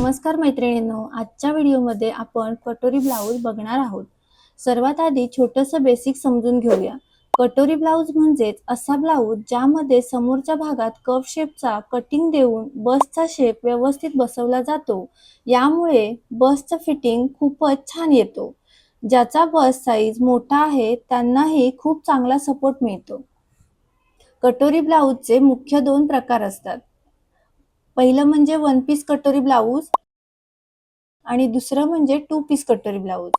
नमस्कार मैत्रिणींनो, आजच्या व्हिडिओमध्ये आपण कटोरी ब्लाऊज बघणार आहोत. सर्वात आधी छोटंसं बेसिक समजून घेऊया. कटोरी ब्लाऊज म्हणजेच असा ब्लाऊज ज्यामध्ये समोरच्या भागात कर्व शेपचा कटिंग देऊन बसचा शेप व्यवस्थित बसवला जातो. यामुळे बसचं फिटिंग खूपच छान येतो. ज्याचा बस साईज मोठा आहे त्यांनाही खूप चांगला सपोर्ट मिळतो. कटोरी ब्लाऊजचे मुख्य 2 प्रकार असतात. पहिलं म्हणजे वन पीस कटोरी ब्लाऊज आणि दुसरं म्हणजे 2 पीस कटोरी ब्लाऊज.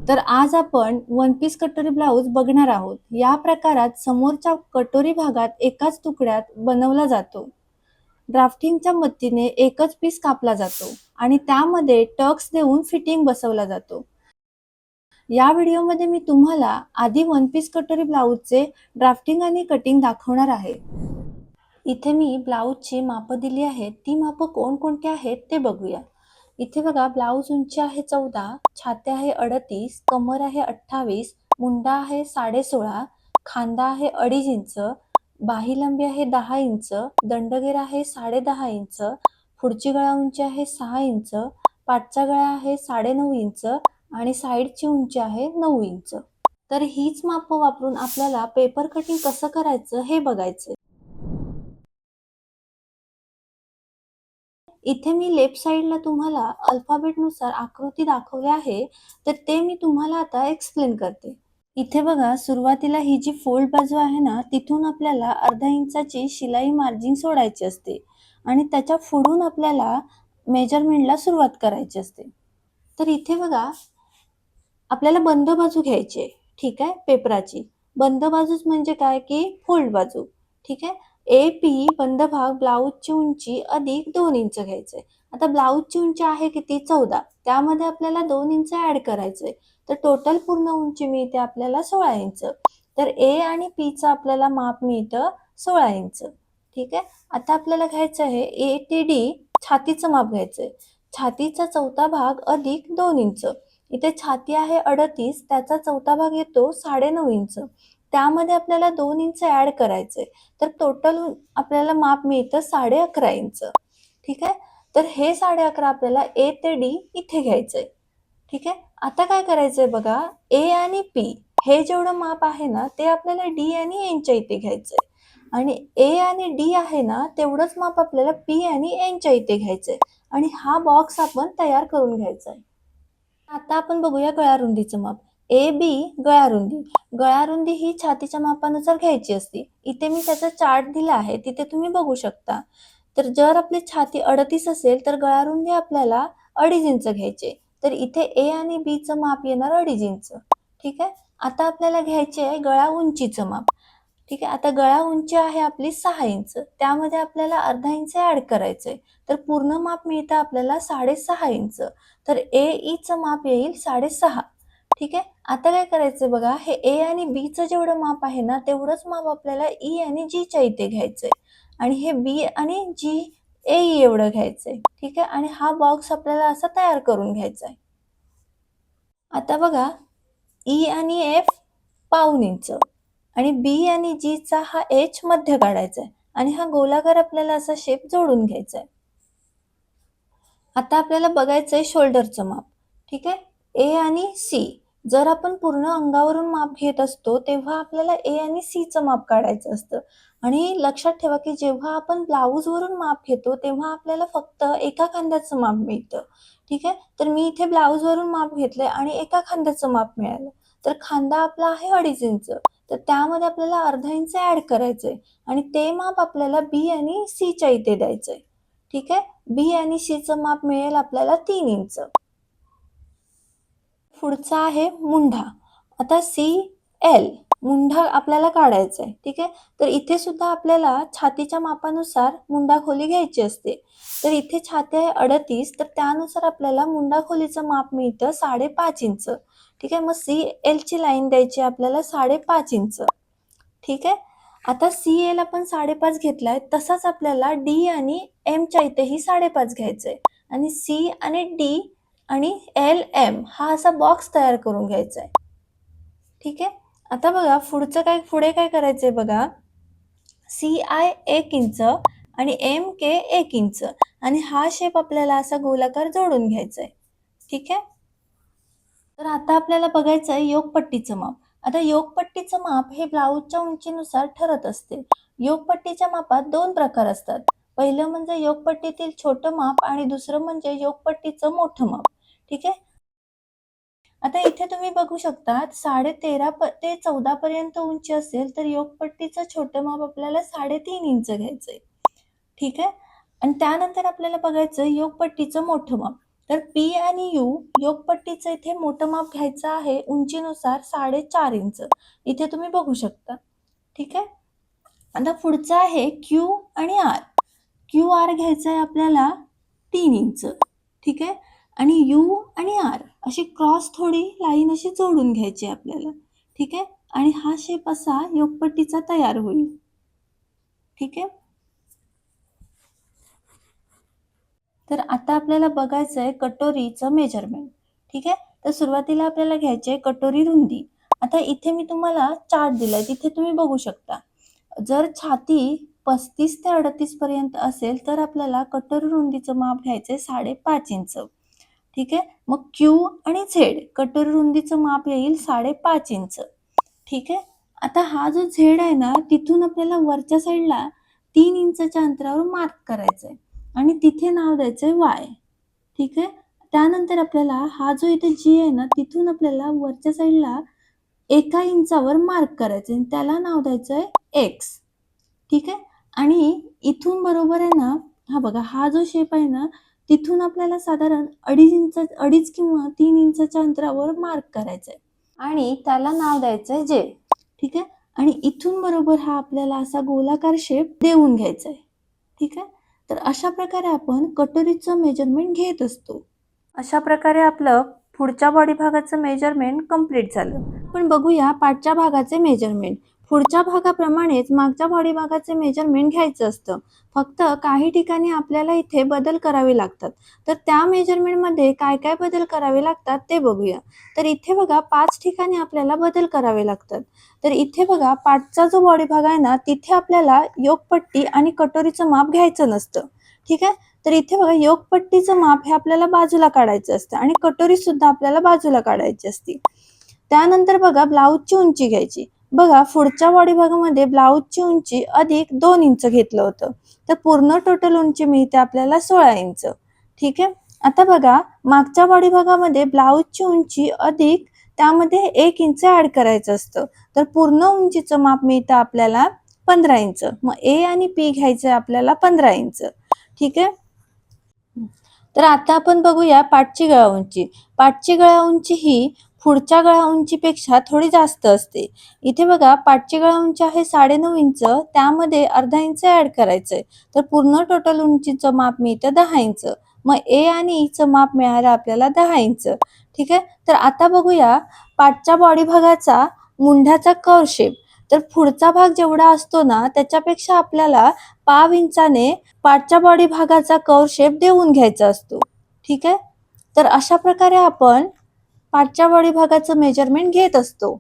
तर आज आपण वन पीस कटोरी ब्लाऊज बघणार आहोत. या प्रकारात समोरच्या कटोरी भागात एकाच तुकड्यात बनवला जातो. ड्राफ्टिंगच्या मदतीने एकच पीस कापला जातो आणि त्यामध्ये टक्स देऊन फिटिंग बसवला जातो. या व्हिडिओमध्ये मी तुम्हाला आधी वन पीस कटोरी ब्लाऊजचे ड्राफ्टिंग आणि कटिंग दाखवणार आहे. इथे मी ब्लाऊजची मापं दिली आहेत. ती मापं कोणकोणती आहेत ते बघूया. इथे बघा, ब्लाऊज उंची आहे 14, छाती आहे 38, कमर आहे 28, मुंडा आहे 16.5, खांदा आहे 2.5 इंच, बाही लांबी आहे 10 इंच, दंडगेर आहे 10.5 इंच, पुढची गळा उंची आहे 6 इंच, पाठचा गळा आहे 9.5 इंच आणि साईडची उंची आहे 9 इंच. तर हीच मापं वापरून आपल्याला पेपर कटिंग कसं करायचं हे बघायचं. इथे मी लेफ्ट साइडला तुम्हाला अल्फाबेटनुसार आकृती दाखवली आहे, तर ते मी तुम्हाला आता एक्सप्लेन करते. इथे बघा, सुरुवातीला ही जी फोल्ड बाजू आहे ना, तिथून आपल्याला अर्धा इंचाची शिलाई मार्जिन सोडायची असते आणि त्याच्या पुढून आपल्याला मेजरमेंटला सुरुवात करायची असते. तर इथे बघा, आपल्याला बंद बाजू घ्यायची आहे, ठीक आहे, पेपराची. बंद बाजूच म्हणजे काय की फोल्ड बाजू, ठीक आहे. AP बंद भाग ब्लाऊजची उंची अधिक 2 इंच घ्यायचंय. आता ब्लाऊजची उंची आहे किती? 14. त्यामध्ये आपल्याला 2 इंच ऍड करायचंय. तर टोटल पूर्ण उंची मिळते आपल्याला 16 इंच. तर A आणि P चं आपल्याला माप मिळतं 16 इंच. ठीक आहे. आता आपल्याला घ्यायचं आहे A ते D छातीचं माप घ्यायचंय. छातीचा चौथा भाग अधिक 2 इंच. इथे छाती आहे 38, त्याचा चौथा भाग येतो 9.5 इंच. त्यामध्ये आपल्याला 2 इंच ऍड करायचे. तर टोटल आपल्याला माप मिळतं 11.5 इंच. ठीक आहे. तर हे 11.5 आपल्याला A ते D इथे घ्यायचंय. ठीक आहे. आता काय करायचंय बघा, A आणि P हे जेवढं माप आहे ना, ते आपल्याला D आणि N च्या इथे घ्यायचंय आणि A आणि D आहे ना, तेवढंच माप आपल्याला P आणि N च्या इथे घ्यायचंय आणि हा बॉक्स आपण तयार करून घ्यायचा आहे. आता आपण बघूया गळारुंदीचं माप. AB गळारुंदी. गळारुंदी ही छातीच्या मापानुसार घ्यायची असते. इथे मी त्याचा चार्ट दिला आहे, तिथे तुम्ही बघू शकता. तर जर आपली छाती 38 असेल तर गळारुंदी आपल्याला 2.5 इंच घ्यायचे. तर इथे A आणि B चं माप येणार 2.5 इंच. ठीक आहे. आता आपल्याला घ्यायचे आहे गळा उंचीचं माप. ठीक आहे. आता गळा उंची आहे आपली 6 इंच. त्यामध्ये आपल्याला अर्धा इंच ऍड करायचंय. तर पूर्ण माप मिळतं आपल्याला 6.5 इंच. तर AE चं माप येईल 6.5. ठीक आहे. आता काय करायचंय बघा, हे A आणि B चं जेवढं माप आहे ना, तेवढंच माप आपल्याला E आणि G च्या इथे घ्यायचंय आणि हे B आणि G AE एवढं घ्यायचंय. ठीक आहे. आणि हा बॉक्स आपल्याला असा तयार करून घ्यायचा आहे. आता बघा, E आणि F पाऊण इंच आणि B आणि G चा हा H मध्य काढायचा आहे आणि हा गोलाकार आपल्याला असा शेप जोडून घ्यायचा आहे. आता आपल्याला बघायचंय शोल्डरचं माप. ठीक आहे. A आणि C. जर आपण पूर्ण अंगावरून माप घेत असतो, तेव्हा आपल्याला A आणि C चं माप काढायचं असतं आणि लक्षात ठेवा की जेव्हा आपण ब्लाऊजवरून माप घेतो, तेव्हा आपल्याला फक्त एका खांद्याचं माप मिळतं. ठीक आहे. तर मी इथे ब्लाऊजवरून माप घेतलंय आणि एका खांद्याचं माप मिळालं. तर खांदा आपला आहे 2.5 इंच. तर त्यामध्ये आपल्याला अर्धा इंच ऍड करायचंय आणि ते माप आपल्याला B आणि C च्या इथे द्यायचंय. ठीक आहे. B आणि C चं माप मिळेल आपल्याला 3 इंच. पुढचा आहे मुंढा. आता CL मुंढा आपल्याला काढायचा आहे. ठीक आहे. तर इथे सुद्धा आपल्याला छातीच्या मापानुसार मुंडा खोली घ्यायची असते. तर इथे छाती आहे 38, तर त्यानुसार आपल्याला मुंडा खोलीचं माप मिळतं 5.5 इंच. ठीक आहे. मग CL ची लाईन द्यायची आपल्याला 5.5 इंच. ठीक आहे. आता CL आपण 5.5 घेतलाय, तसाच आपल्याला D आणि M च्या इथेही 5.5 घ्यायचंय आणि C आणि D आणि LM हा असा बॉक्स तयार करून घ्यायचा आहे. ठीक आहे. आता बघा, पुढे काय करायचंय बघा, CI 1 इंच आणि MK 1 इंच आणि हा शेप आपल्याला असा गोलाकार जोडून घ्यायचा आहे. ठीक आहे. तर आता आपल्याला बघायचं आहे योगपट्टीचं माप. आता योगपट्टीचं माप हे ब्लाऊजच्या उंचीनुसार ठरत असते. योगपट्टीच्या मापात 2 प्रकार असतात. पहिलं म्हणजे योगपट्टीतील छोटं माप आणि दुसरं म्हणजे योगपट्टीचं मोठं माप. ठीक आहे. आता इथे तुम्ही बघू शकता 13.5 ते 14 पर्यंत उंची असेल तर योगपट्टीचं छोटं माप आपल्याला 3.5 इंच घ्यायचंय. ठीक आहे. आणि त्यानंतर आपल्याला बघायचं योगपट्टीचं मोठं माप. तर P आणि U योगपट्टीचं इथे मोठं माप घ्यायचं आहे उंचीनुसार 4.5 इंच. इथे तुम्ही बघू शकता. ठीक आहे. आता पुढचं आहे Q आणि R. QR घ्यायचा आहे आपल्याला 3 इंच. ठीक आहे. आणि U आणि R अशी क्रॉस थोडी लाईन अशी जोडून घ्यायची आहे आपल्याला. ठीक आहे. आणि हा शेप असा योगपट्टीचा तयार होईल. ठीक आहे. तर आता आपल्याला बघायचं आहे कटोरीचं मेजरमेंट. ठीक आहे. तर सुरुवातीला आपल्याला घ्यायची आहे कटोरी रुंदी. आता इथे मी तुम्हाला चार्ट दिलाय तिथे तुम्ही बघू शकता. जर छाती 35 ते 38 पर्यंत असेल तर आपल्याला कटोरी रुंदीचं माप घ्यायचंय 5.5 इंच. ठीक आहे. मग Q आणि Z कटोरी रुंदीचं माप येईल 5.5 इंच. ठीक आहे. आता हा जो Z आहे ना तिथून आपल्याला वरच्या साईडला 3 इंचच्या अंतरावर मार्क करायचंय आणि तिथे नाव द्यायचंय Y. ठीक आहे. त्यानंतर आपल्याला हा जो इथे G आहे ना तिथून आपल्याला वरच्या साईडला 1 इंचावर मार्क करायचंय आणि त्याला नाव द्यायचंय X. ठीक आहे. आणि इथून बरोबर आहे ना हा बघा हा जो शेप आहे ना तिथून आपल्याला साधारण 2.5 किंवा 3 इंचच्या अंतरावर मार्क करायचंय आणि त्याला नाव द्यायचंय J. ठीक आहे. आणि इथून बरोबर हा आपल्याला असा गोलाकार शेप देऊन घ्यायचा आहे. ठीक आहे. तर अशा प्रकारे आपण कटोरीचं मेजरमेंट घेत असतो. अशा प्रकारे आपलं पुढच्या बॉडी भागाचं मेजरमेंट कंप्लीट झालं. पण बघूया पाठच्या भागाचे मेजरमेंट. पुढच्या भागाप्रमाणेच मागच्या बॉडी भागाचे मेजरमेंट घ्यायचं असतं. फक्त काही ठिकाणी आपल्याला इथे बदल करावे लागतात. तर त्या मेजरमेंटमध्ये काय काय बदल करावे लागतात ते बघूया. तर इथे बघा 5 ठिकाणी आपल्याला बदल करावे लागतात. तर इथे बघा पाठचा जो बॉडी भाग आहे ना तिथे आपल्याला योगपट्टी आणि कटोरीचं माप घ्यायचं नसतं. ठीक आहे. तर इथे बघा योगपट्टीचं माप हे आपल्याला बाजूला काढायचं असतं आणि कटोरी सुद्धा आपल्याला बाजूला काढायची असते. त्यानंतर बघा ब्लाऊजची उंची घ्यायची. बघा पुढच्या बॉडी भागामध्ये ब्लाऊजची उंची अधिक 2 इंच घेतलं होतं. तर पूर्ण टोटल उंची मिळते आपल्याला 16 इंच. ठीक आहे. आता बघा मागच्या बॉडी भागामध्ये ब्लाऊजची उंची अधिक त्यामध्ये 1 इंच ऍड करायचं असतं. तर पूर्ण उंचीचं माप मिळतं आपल्याला 15 इंच. मग A आणि P घ्यायचं आपल्याला 15 इंच. ठीक आहे. तर आता आपण बघूया पाठची गळा उंची. पाठची गळा उंची ही पुढच्या गळा उंचीपेक्षा थोडी जास्त असते. इथे बघा पाठची गळा उंची आहे 9.5 इंच त्यामध्ये अर्धा इंच ऍड करायचंय. तर पूर्ण टोटल उंचीचं माप मिळतं 10 इंच. मग A आणि E चं माप मिळालं आपल्याला 10 इंच. ठीक आहे. तर आता बघूया पाठच्या बॉडी भागाचा मुंढ्याचा कर्व शेप. तर पुढचा भाग जेवढा असतो ना त्याच्यापेक्षा आपल्याला पाव इंचाने पाठच्या बॉडी भागाचा कर्व शेप देऊन घ्यायचा असतो. ठीक आहे. तर अशा प्रकारे आपण पाठच्या बॉडी भागाचं मेजरमेंट घेत असतो.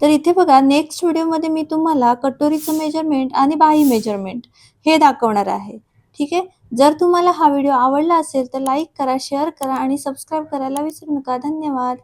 तर इथे बघा नेक्स्ट व्हिडिओमध्ये मी तुम्हाला कटोरीचं मेजरमेंट आणि बाही मेजरमेंट हे दाखवणार आहे. ठीक आहे. जर तुम्हाला हा व्हिडिओ आवडला असेल तर लाईक करा, शेअर करा आणि सबस्क्राईब करायला विसरू नका. धन्यवाद.